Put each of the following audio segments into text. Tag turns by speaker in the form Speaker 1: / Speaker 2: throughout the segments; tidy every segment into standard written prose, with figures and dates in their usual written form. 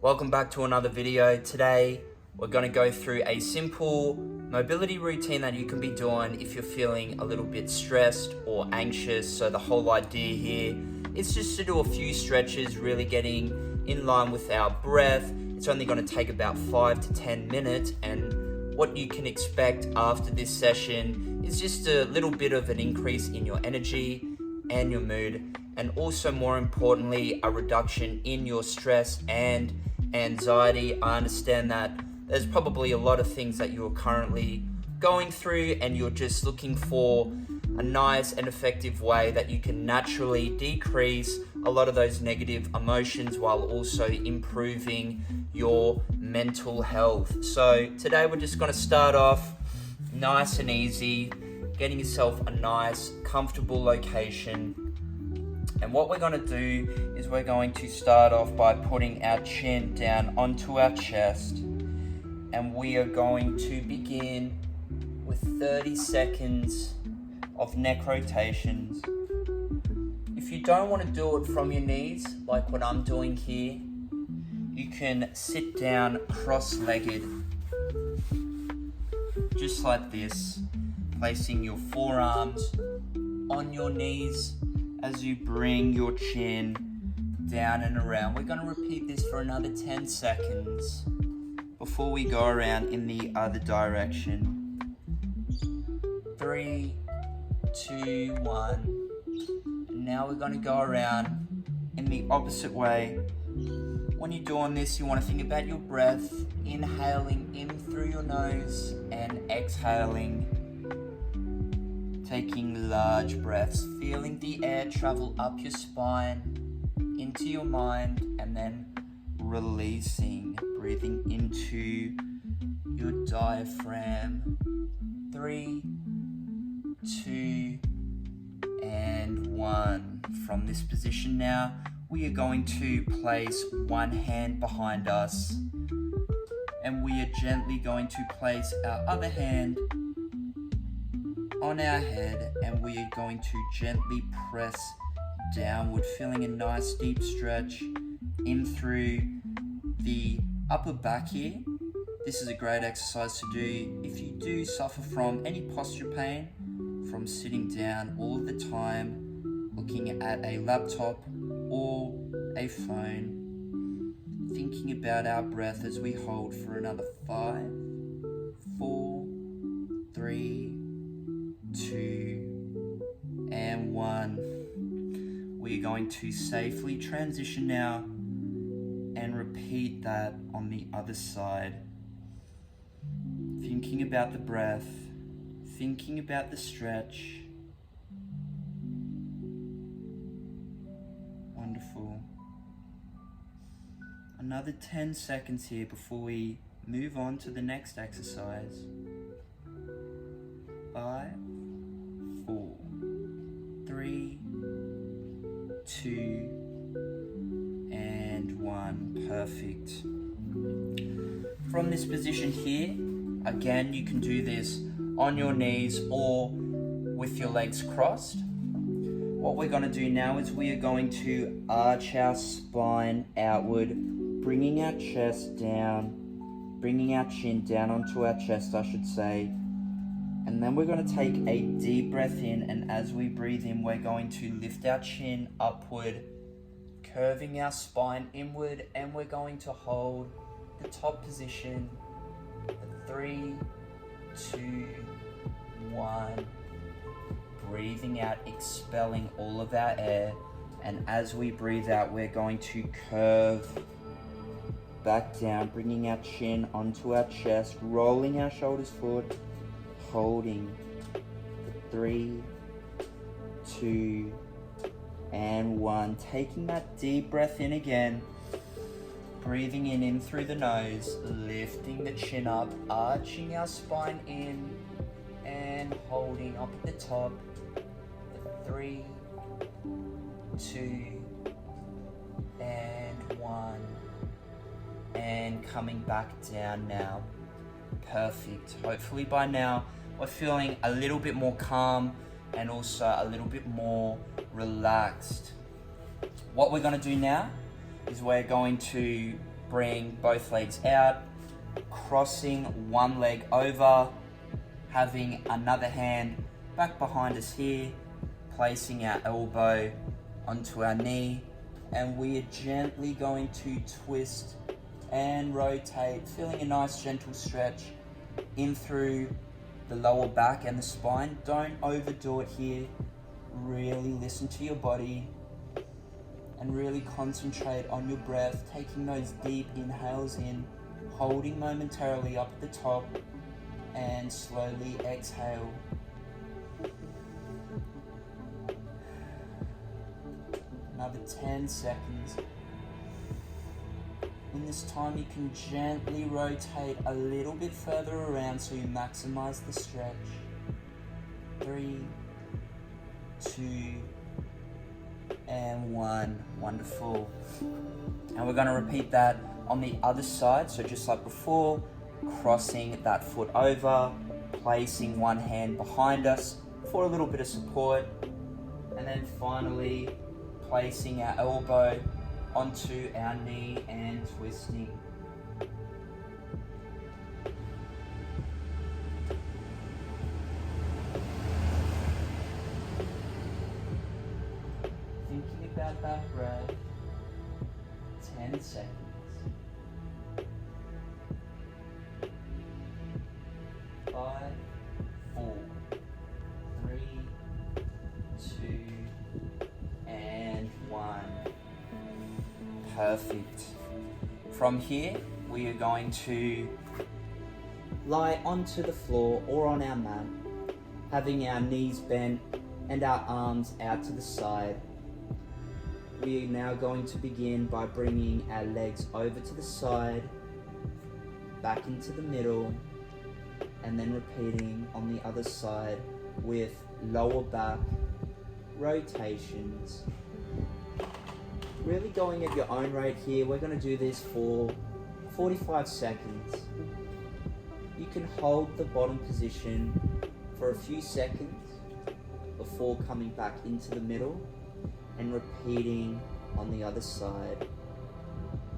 Speaker 1: Welcome back to another video. Today we're going to go through a simple mobility routine that you can be doing if you're feeling a little bit stressed or anxious. So the whole idea here is just to do a few stretches, really getting in line with our breath. It's only going to take about 5 to 10 minutes, and what you can expect after this session is just a little bit of an increase in your energy and your mood, and also more importantly, a reduction in your stress and anxiety. I understand that there's probably a lot of things that you're currently going through, and you're just looking for a nice and effective way that you can naturally decrease a lot of those negative emotions while also improving your mental health. So today we're just going to start off nice and easy, getting yourself a nice, comfortable location. And what we're going to do is we're going to start off by putting our chin down onto our chest, and we are going to begin with 30 seconds of neck rotations. If you don't want to do it from your knees, like what I'm doing here, you can sit down cross-legged, just like this, placing your forearms on your knees as you bring your chin down and around. We're going to repeat this for another 10 seconds before we go around in the other direction. 3, 2, 1. And now we're going to go around in the opposite way. When you're doing this, you want to think about your breath, inhaling in through your nose and exhaling, taking large breaths, feeling the air travel up your spine, into your mind, and then releasing, breathing into your diaphragm. 3, 2, and 1. From this position now, we are going to place one hand behind us, and we are gently going to place our other hand on our head, and we are going to gently press downward, feeling a nice deep stretch in through the upper back here. This is a great exercise to do if you do suffer from any posture pain from sitting down all of the time, looking at a laptop or a phone. Thinking about our breath as we hold for another 5, 4, 3, 2, and 1. We're going to safely transition now and repeat that on the other side. Thinking about the breath, thinking about the stretch. Wonderful. Another 10 seconds here before we move on to the next exercise. 5, 4, 3, 2, and 1. Perfect. From this position here, again, you can do this on your knees or with your legs crossed. What we're going to do now is we are going to arch our spine outward, bringing our chest down, bringing our chin down onto our chest, I should say. And then we're going to take a deep breath in, and as we breathe in, we're going to lift our chin upward, curving our spine inward, and we're going to hold the top position for 3, 2, 1. Breathing out, expelling all of our air, and as we breathe out, we're going to curve back down, bringing our chin onto our chest, rolling our shoulders forward, holding for 3, 2, and 1. Taking that deep breath in again, breathing in through the nose, lifting the chin up, arching our spine in, and holding up at the top for 3, 2, and 1. And coming back down now. Perfect. Hopefully by now we're feeling a little bit more calm and also a little bit more relaxed. What we're going to do now is we're going to bring both legs out, crossing one leg over, having another hand back behind us here, placing our elbow onto our knee, and we are gently going to twist and rotate, feeling a nice gentle stretch in through the lower back and the spine. Don't overdo it here. Really listen to your body and really concentrate on your breath, taking those deep inhales in, holding momentarily up at the top, and slowly exhale. Another 10 seconds. In this time, you can gently rotate a little bit further around so you maximize the stretch. 3, 2, and 1. Wonderful. And we're going to repeat that on the other side. So just like before, crossing that foot over, placing one hand behind us for a little bit of support, and then finally placing our elbow onto our knee and twisting. Thinking about that breath. 10 seconds. Five, 4, 3, 2, and 1. Perfect. From here, we are going to lie onto the floor or on our mat, having our knees bent and our arms out to the side. We are now going to begin by bringing our legs over to the side, back into the middle, and then repeating on the other side with lower back rotations. Really going at your own rate here. We're going to do this for 45 seconds. You can hold the bottom position for a few seconds before coming back into the middle and repeating on the other side.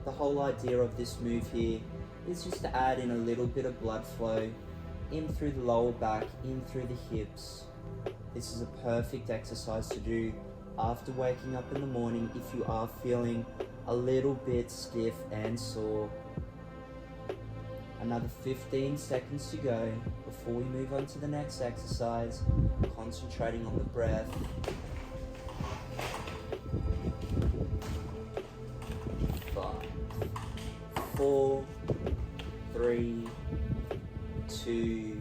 Speaker 1: The whole idea of this move here is just to add in a little bit of blood flow in through the lower back, in through the hips. This is a perfect exercise to do after waking up in the morning if you are feeling a little bit stiff and sore. Another 15 seconds to go before we move on to the next exercise, concentrating on the breath. 5, 4, 3, 2,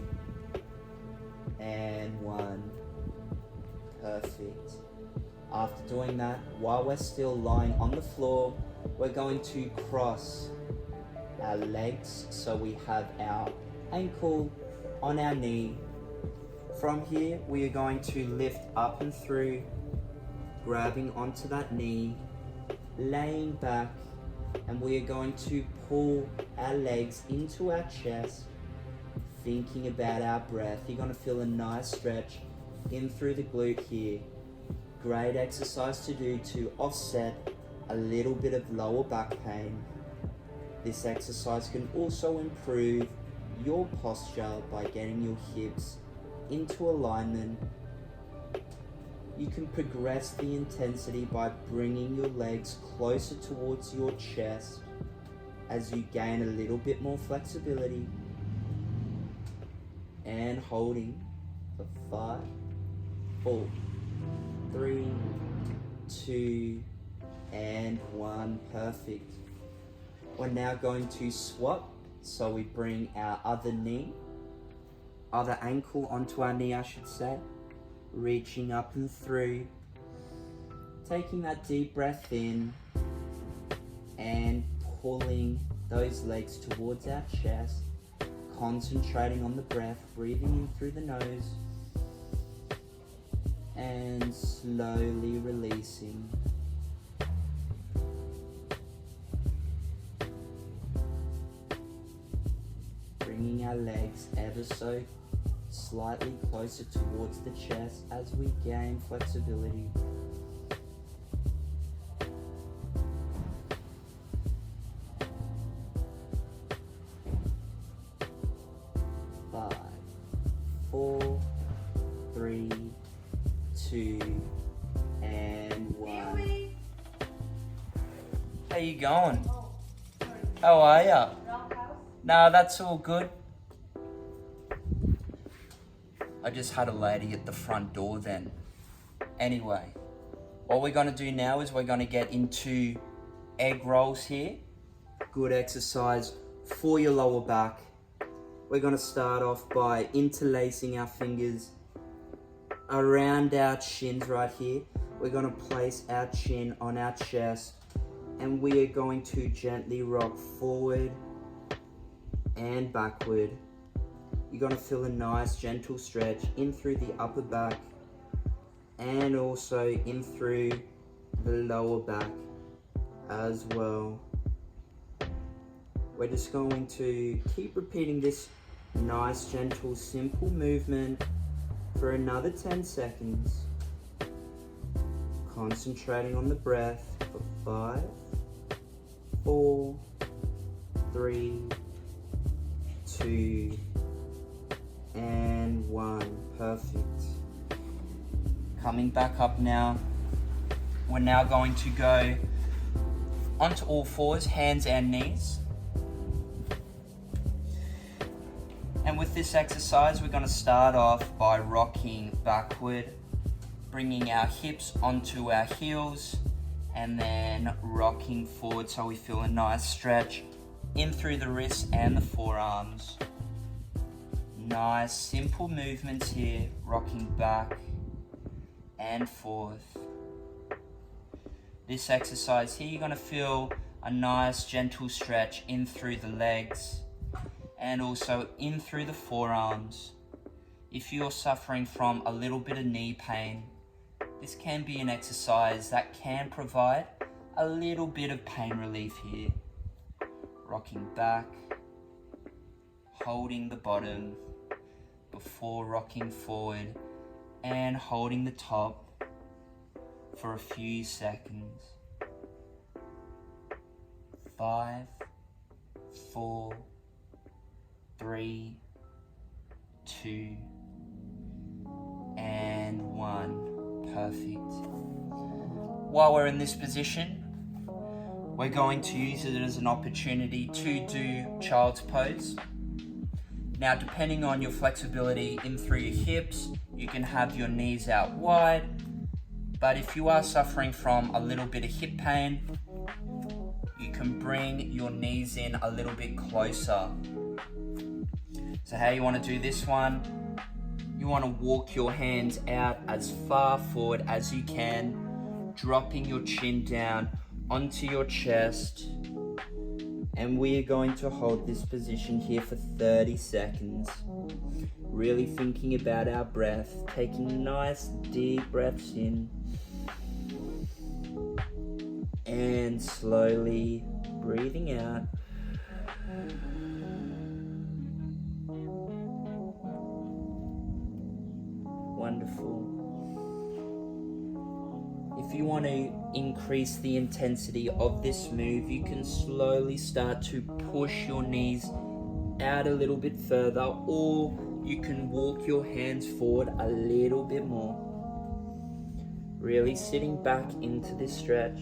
Speaker 1: and 1. Perfect. After doing that, while we're still lying on the floor, we're going to cross our legs so we have our ankle on our knee. From here, we are going to lift up and through, grabbing onto that knee, laying back, and we are going to pull our legs into our chest, thinking about our breath. You're going to feel a nice stretch in through the glute here. Great exercise to do to offset a little bit of lower back pain. This exercise can also improve your posture by getting your hips into alignment. You can progress the intensity by bringing your legs closer towards your chest as you gain a little bit more flexibility. And holding for 5, 4, 3, 2, and 1. Perfect. We're now going to swap. So we bring our other ankle onto our knee, I should say. Reaching up and through. Taking that deep breath in and pulling those legs towards our chest. Concentrating on the breath, breathing in through the nose. And slowly releasing. Bringing our legs ever so slightly closer towards the chest as we gain flexibility. 4, 3, 2, and 1. How you going? How are ya? Nah, that's all good. I just had a lady at the front door then. Anyway, what we're gonna do now is we're gonna get into egg rolls here. Good exercise for your lower back. We're gonna start off by interlacing our fingers around our chins right here. We're gonna place our chin on our chest and we are going to gently rock forward and backward. You're gonna feel a nice gentle stretch in through the upper back and also in through the lower back as well. We're just going to keep repeating this nice, gentle, simple movement for another 10 seconds. Concentrating on the breath for 5, 4, 3, 2, and 1. Perfect. Coming back up now. We're now going to go onto all fours, hands and knees. And with this exercise, we're going to start off by rocking backward, bringing our hips onto our heels, and then rocking forward so we feel a nice stretch in through the wrists and the forearms. Nice, simple movements here, rocking back and forth. This exercise here, you're going to feel a nice, gentle stretch in through the legs and also in through the forearms. If you're suffering from a little bit of knee pain, this can be an exercise that can provide a little bit of pain relief here. Rocking back, holding the bottom before rocking forward and holding the top for a few seconds. 5, 4, 3, 2, and 1. Perfect. While we're in this position, we're going to use it as an opportunity to do child's pose. Now, depending on your flexibility in through your hips, you can have your knees out wide, but if you are suffering from a little bit of hip pain, you can bring your knees in a little bit closer. So how you want to do this one, you want to walk your hands out as far forward as you can, dropping your chin down onto your chest. And we are going to hold this position here for 30 seconds. Really thinking about our breath, taking nice deep breaths in. And slowly breathing out. Wonderful. If you want to increase the intensity of this move, you can slowly start to push your knees out a little bit further, or you can walk your hands forward a little bit more. Really sitting back into this stretch.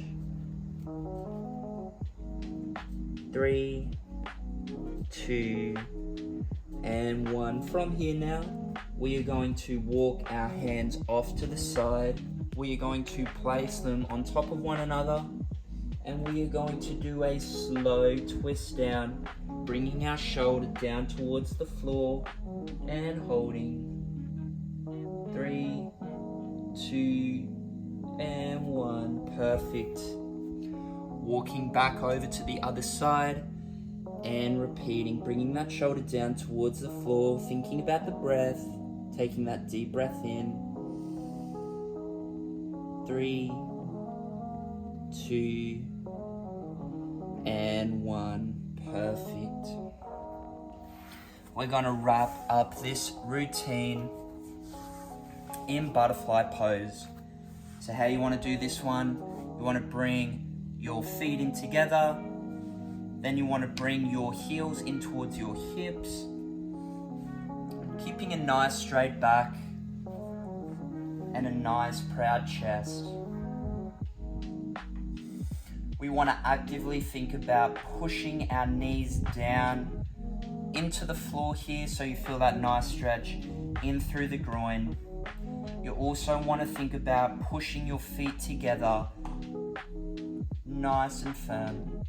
Speaker 1: 3, 2, and 1. From here now, we are going to walk our hands off to the side. We are going to place them on top of one another, and we are going to do a slow twist down, bringing our shoulder down towards the floor and holding. 3, 2, and 1. Perfect. Walking back over to the other side and repeating, bringing that shoulder down towards the floor, thinking about the breath, taking that deep breath in. 3, 2, and 1. Perfect. We're going to wrap up this routine in butterfly pose. So how you want to do this one, you want to bring your feet in together, then you want to bring your heels in towards your hips. Keep keeping a nice straight back and a nice proud chest. We want to actively think about pushing our knees down into the floor here so you feel that nice stretch in through the groin. You also want to think about pushing your feet together nice and firm.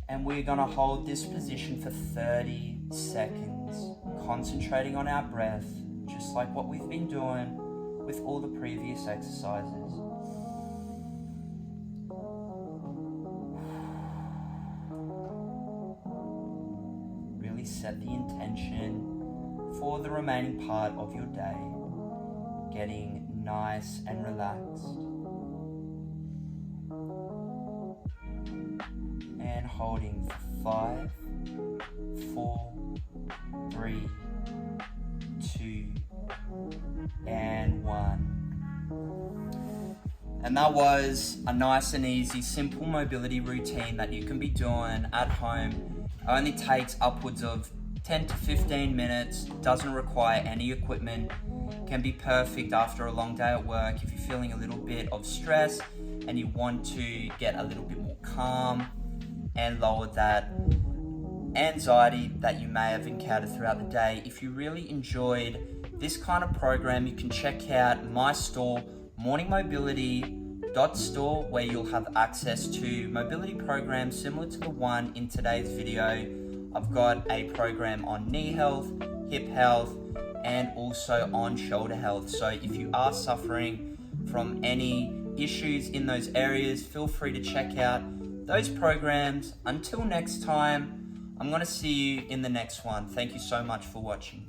Speaker 1: And we're going to hold this position for 30 seconds, concentrating on our breath, just like what we've been doing with all the previous exercises. Really set the intention for the remaining part of your day, getting nice and relaxed. And holding for 5, 4, 3, 2, and 1. And that was a nice and easy, simple mobility routine that you can be doing at home. It only takes upwards of 10 to 15 minutes, doesn't require any equipment, can be perfect after a long day at work if you're feeling a little bit of stress and you want to get a little bit more calm and lower that anxiety that you may have encountered throughout the day. If you really enjoyed this kind of program, you can check out my store, morningmobility.store, where you'll have access to mobility programs similar to the one in today's video. I've got a program on knee health, hip health, and also on shoulder health. So if you are suffering from any issues in those areas, feel free to check out those programs. Until next time, I'm going to see you in the next one. Thank you so much for watching.